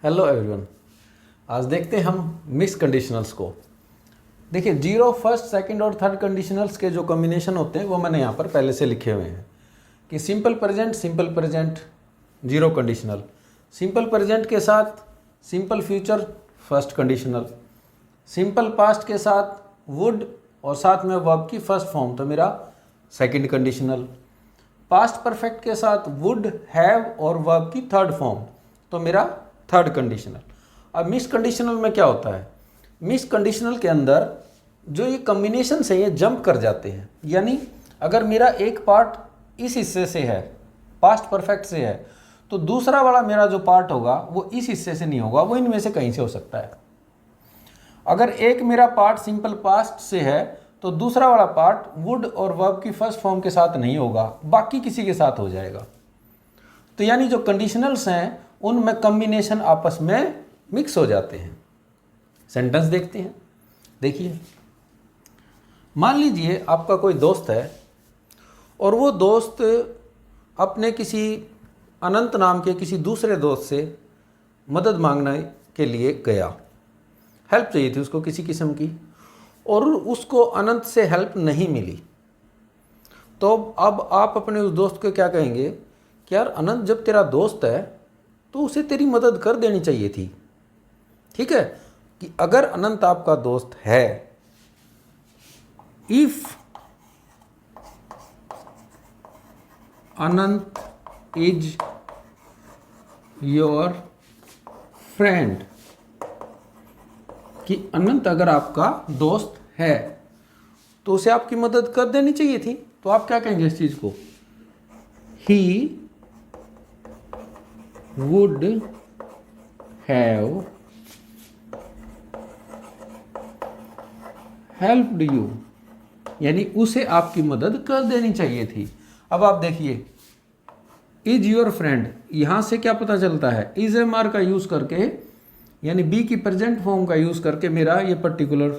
Hello everyone. आज देखते हैं हम मिक्स कंडीशनल्स को। देखिए, जीरो, फर्स्ट, सेकंड और थर्ड कंडीशनल्स के जो कॉम्बिनेशन होते हैं वो मैंने यहाँ पर पहले से लिखे हुए हैं कि simple present, zero conditional, simple present के साथ simple future first conditional, simple past के साथ वुड और साथ में वर्ब की फर्स्ट फॉर्म तो मेरा सेकंड कंडीशनल, पास्ट परफेक्ट के साथ वुड, हैव और वर्ब की थर्ड फॉर्म तो मेरा थर्ड कंडीशनल। अब मिक्स कंडीशनल में क्या होता है, मिक्स कंडीशनल के अंदर जो ये कॉम्बिनेशन है ये जंप कर जाते हैं। यानी अगर मेरा एक पार्ट इस हिस्से से है, पास्ट परफेक्ट से है, तो दूसरा वाला मेरा जो पार्ट होगा वो इस हिस्से से नहीं होगा, वो इनमें से कहीं से हो सकता है। अगर एक मेरा पार्ट सिंपल पास्ट से है तो दूसरा वाला पार्ट वुड और वर्ब की फर्स्ट फॉर्म के साथ नहीं होगा, बाकी किसी के साथ हो जाएगा। तो यानी जो कंडीशनल्स हैं उनमें कॉम्बिनेशन आपस में मिक्स हो जाते हैं। सेंटेंस देखते हैं। देखिए, मान लीजिए आपका कोई दोस्त है और वो दोस्त अपने किसी अनंत नाम के किसी दूसरे दोस्त से मदद मांगने के लिए गया, हेल्प चाहिए थी उसको किसी किस्म की, और उसको अनंत से हेल्प नहीं मिली। तो अब आप अपने उस दोस्त को क्या कहेंगे कि यार अनंत जब तेरा दोस्त है तो उसे तेरी मदद कर देनी चाहिए थी। ठीक है, कि अगर अनंत आपका दोस्त है, if Anant is your friend, कि अनंत अगर आपका दोस्त है तो उसे आपकी मदद कर देनी चाहिए थी। तो आप क्या कहेंगे इस चीज को, he would have helped you, यानी उसे आपकी मदद कर देनी चाहिए थी। अब आप देखिए, इज योर फ्रेंड, यहां से क्या पता चलता है, इज एम आर का यूज करके, यानी बी की प्रेजेंट फॉर्म का यूज करके मेरा ये पर्टिकुलर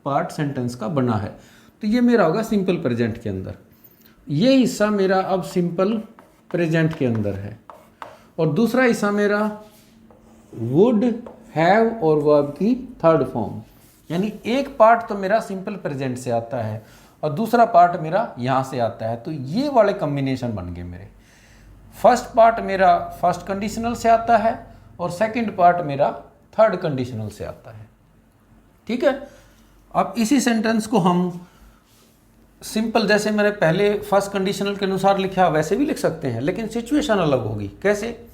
पार्ट सेंटेंस का बना है। तो ये मेरा होगा सिंपल प्रेजेंट के अंदर, ये हिस्सा मेरा अब सिंपल प्रेजेंट के अंदर है, और दूसरा हिस्सा मेरा वुड, हैव और वर्ब की थर्ड फॉर्म। यानी एक पार्ट तो मेरा सिंपल प्रेजेंट से आता है और दूसरा पार्ट मेरा यहाँ से आता है। तो ये वाले कॉम्बिनेशन बन गए मेरे। फर्स्ट पार्ट मेरा फर्स्ट कंडीशनल से आता है और सेकंड पार्ट मेरा थर्ड कंडीशनल से आता है। ठीक है, अब इसी सेंटेंस को हम सिंपल, जैसे मैंने पहले फर्स्ट कंडीशनल के अनुसार लिखा वैसे भी लिख सकते हैं, लेकिन सिचुएशन अलग होगी। कैसे,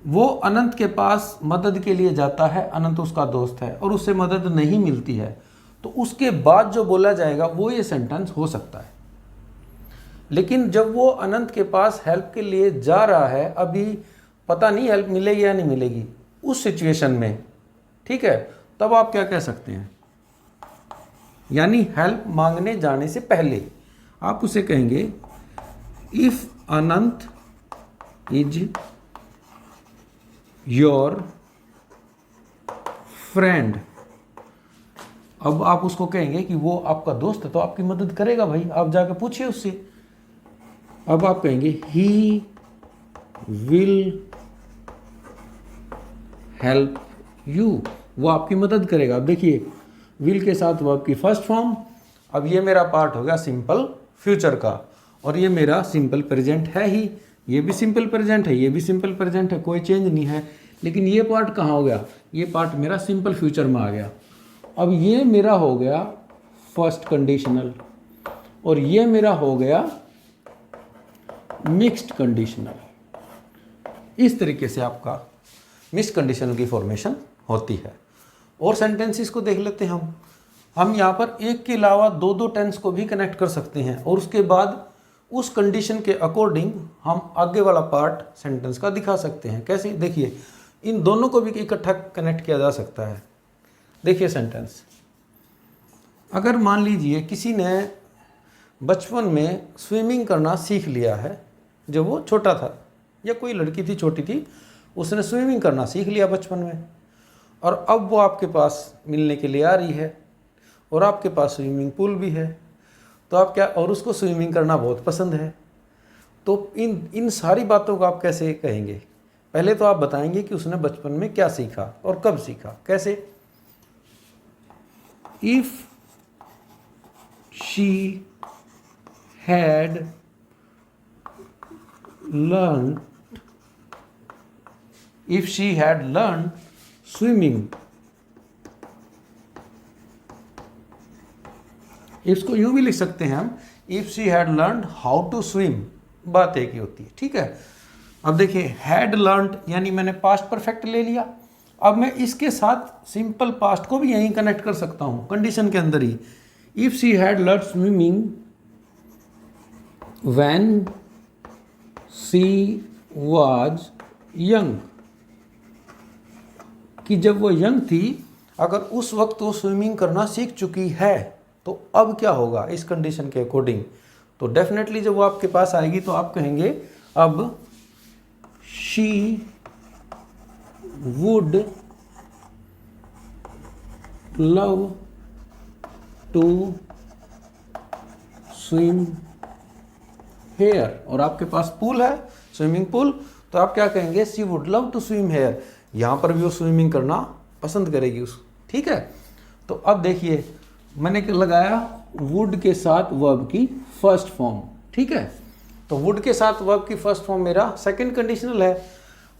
वो अनंत के पास मदद के लिए जाता है, अनंत उसका दोस्त है और उससे मदद नहीं मिलती है, तो उसके बाद जो बोला जाएगा वो ये सेंटेंस हो सकता है। लेकिन जब वो अनंत के पास हेल्प के लिए जा रहा है, अभी पता नहीं हेल्प मिलेगी या नहीं मिलेगी, उस सिचुएशन में, ठीक है, तब आप क्या कह सकते हैं, यानी हेल्प मांगने जाने से पहले आप उसे कहेंगे if Anant is your friend. अब आप उसको कहेंगे कि वो आपका दोस्त है तो आपकी मदद करेगा भाई, आप जाकर पूछिए उससे। अब आप कहेंगे ही विल हेल्प यू, वो आपकी मदद करेगा। अब देखिए, विल के साथ वो आपकी फर्स्ट फॉर्म। अब ये मेरा पार्ट हो गया सिंपल फ्यूचर का, और ये मेरा सिंपल प्रेजेंट है ही, ये भी सिंपल प्रेजेंट है, ये भी सिंपल प्रेजेंट है, कोई चेंज नहीं है। लेकिन ये पार्ट कहाँ हो गया, ये पार्ट मेरा सिंपल फ्यूचर में आ गया। अब ये मेरा हो गया फर्स्ट कंडीशनल और ये मेरा हो गया मिक्स्ड कंडीशनल। इस तरीके से आपका मिक्स्ड कंडीशनल की फॉर्मेशन होती है। और सेंटेंसेस को देख लेते हैं हम यहाँ पर एक के अलावा दो दो टेंस को भी कनेक्ट कर सकते हैं, और उसके बाद उस कंडीशन के अकॉर्डिंग हम आगे वाला पार्ट सेंटेंस का दिखा सकते हैं। कैसे, देखिए, इन दोनों को भी इकट्ठा कनेक्ट किया जा सकता है। देखिए सेंटेंस, अगर मान लीजिए किसी ने बचपन में स्विमिंग करना सीख लिया है जब वो छोटा था, या कोई लड़की थी छोटी थी, उसने स्विमिंग करना सीख लिया बचपन में, और अब वो आपके पास मिलने के लिए आ रही है और आपके पास स्विमिंग पूल भी है, तो आप क्या, और उसको स्विमिंग करना बहुत पसंद है, तो इन सारी बातों को आप कैसे कहेंगे पहले तो आप बताएंगे कि उसने बचपन में क्या सीखा और कब सीखा। कैसे? If she had learn swimming, इसको यूं भी लिख सकते हैं हम, if she had learn how to swim, बात एक ही होती है। ठीक है, अब देखिए हैड लर्न यानी मैंने पास्ट परफेक्ट ले लिया। अब मैं इसके साथ सिंपल पास्ट को भी यहीं कनेक्ट कर सकता हूं कंडीशन के अंदर ही। If she had learn swimming when she was young, कि जब वो यंग थी, अगर उस वक्त वो स्विमिंग करना सीख चुकी है तो अब क्या होगा इस कंडीशन के अकॉर्डिंग? तो डेफिनेटली जब वो आपके पास आएगी तो आप कहेंगे अब she would love to swim here, और आपके पास पूल है, स्विमिंग पूल, तो आप क्या कहेंगे? She would love to swim here. यहां पर भी वो स्विमिंग करना पसंद करेगी उस। ठीक है, तो अब देखिए मैंने क्या लगाया? वुड के साथ वर्ब की फर्स्ट फॉर्म। ठीक है, तो वुड के साथ वर्ब की फर्स्ट फॉर्म मेरा सेकंड कंडीशनल है,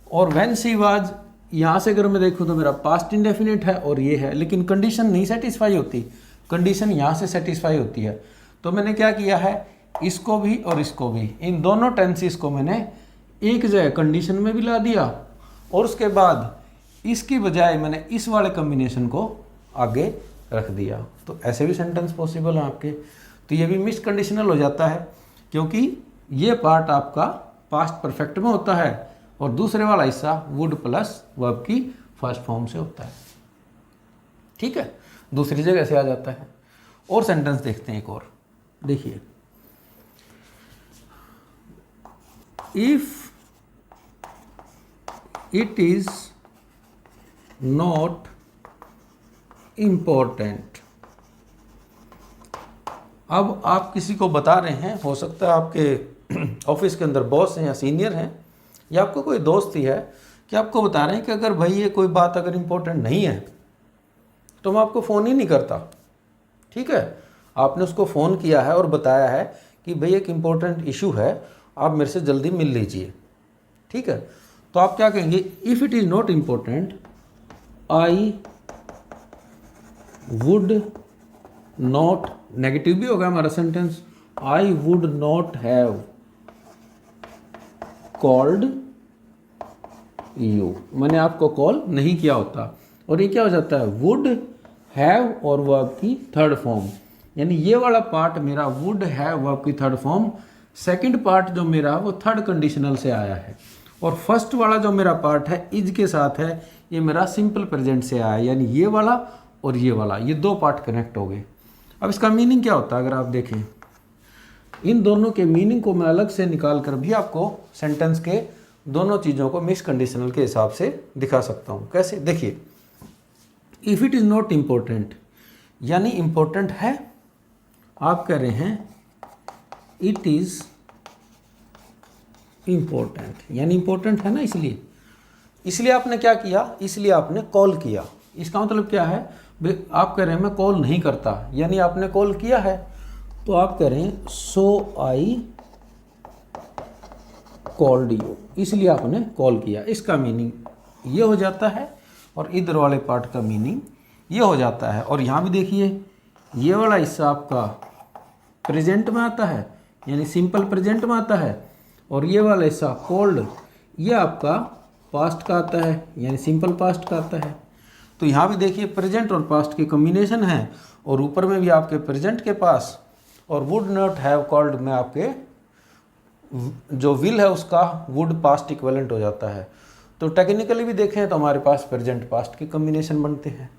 और व्हेन शी वाज यहाँ से अगर मैं देखूँ तो मेरा पास्ट इंडेफिनिट है और ये है, लेकिन कंडीशन नहीं सेटिस्फाई होती, कंडीशन यहाँ से सेटिस्फाई होती है। तो मैंने क्या किया है, इसको भी और इसको भी, इन दोनों टेंसेस को मैंने एक जगह कंडीशन में भी ला दिया, और उसके बाद इसकी बजाय मैंने इस वाले कॉम्बिनेशन को आगे रख दिया। तो ऐसे भी सेंटेंस पॉसिबल हैं आपके। तो ये भी मिक्स कंडीशनल हो जाता है, क्योंकि ये पार्ट आपका पास्ट परफेक्ट में होता है और दूसरे वाला हिस्सा वुड प्लस वर्ब की फर्स्ट फॉर्म से होता है। ठीक है, दूसरी जगह से आ जाता है। और सेंटेंस देखते हैं एक और, देखिए if it is not important. अब आप किसी को बता रहे हैं, हो सकता है आपके ऑफिस के अंदर बॉस हैं या सीनियर हैं या आपको कोई दोस्त ही है, कि आपको बता रहे हैं कि अगर भाई ये कोई बात अगर इम्पोर्टेंट नहीं है तो मैं आपको फ़ोन ही नहीं करता। ठीक है, आपने उसको फ़ोन किया है और बताया है कि भाई एक इम्पोर्टेंट इशू है, आप मेरे से जल्दी मिल लीजिए। ठीक है, तो आप क्या कहेंगे? If it is not important I would not, negative भी होगा हमारा sentence, I would not have called you, मैंने आपको कॉल नहीं किया होता। और ये क्या हो जाता है? वुड हैव और वर्ब की थर्ड फॉर्म, यानी ये वाला पार्ट मेरा वुड हैव वर्ब की थर्ड फॉर्म, सेकंड पार्ट जो मेरा वो थर्ड कंडीशनल से आया है, और फर्स्ट वाला जो मेरा पार्ट है इज के साथ है, ये मेरा सिंपल प्रेजेंट से आया है, यानी ये वाला और ये वाला, ये दो पार्ट कनेक्ट हो गए। अब इसका मीनिंग क्या होता है? अगर आप देखें इन दोनों के मीनिंग को मैं अलग से निकाल कर भी आपको सेंटेंस के दोनों चीज़ों को मिक्स कंडीशनल के हिसाब से दिखा सकता हूँ। कैसे? देखिए, if it is not important यानी इम्पोर्टेंट है, आप कह रहे हैं इट इज़ इम्पोर्टेंट, यानी इम्पोर्टेंट है ना, इसलिए आपने क्या किया? इसलिए आपने कॉल किया। इसका मतलब क्या है? आप कह रहे हैं मैं कॉल नहीं करता, यानी आपने कॉल किया है, तो आप कह रहे हैं सो आई कॉल्ड यू, इसलिए आपने कॉल किया। इसका मीनिंग ये हो जाता है और इधर वाले पार्ट का मीनिंग ये हो जाता है। और यहाँ भी देखिए ये वाला हिस्सा आपका प्रेजेंट में आता है, यानी सिंपल प्रेजेंट में आता है, और ये वाला हिस्सा कॉल्ड ये आपका पास्ट का आता है, यानी सिंपल पास्ट का आता है। तो यहाँ भी देखिए प्रेजेंट और पास्ट की कॉम्बिनेशन है, और ऊपर में भी आपके प्रेजेंट के पास और वुड नॉट हैव कॉल्ड में आपके जो विल है उसका वुड पास्ट इक्विवेलेंट हो जाता है। तो टेक्निकली भी देखें तो हमारे पास प्रेजेंट पास्ट की कॉम्बिनेशन बनते हैं।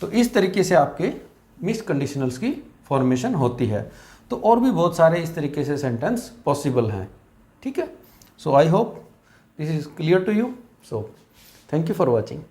तो इस तरीके से आपके मिक्स कंडीशनल्स की फॉर्मेशन होती है। तो और भी बहुत सारे इस तरीके से सेंटेंस पॉसिबल हैं। ठीक है, so I hope this is clear to you. So thank you for watching.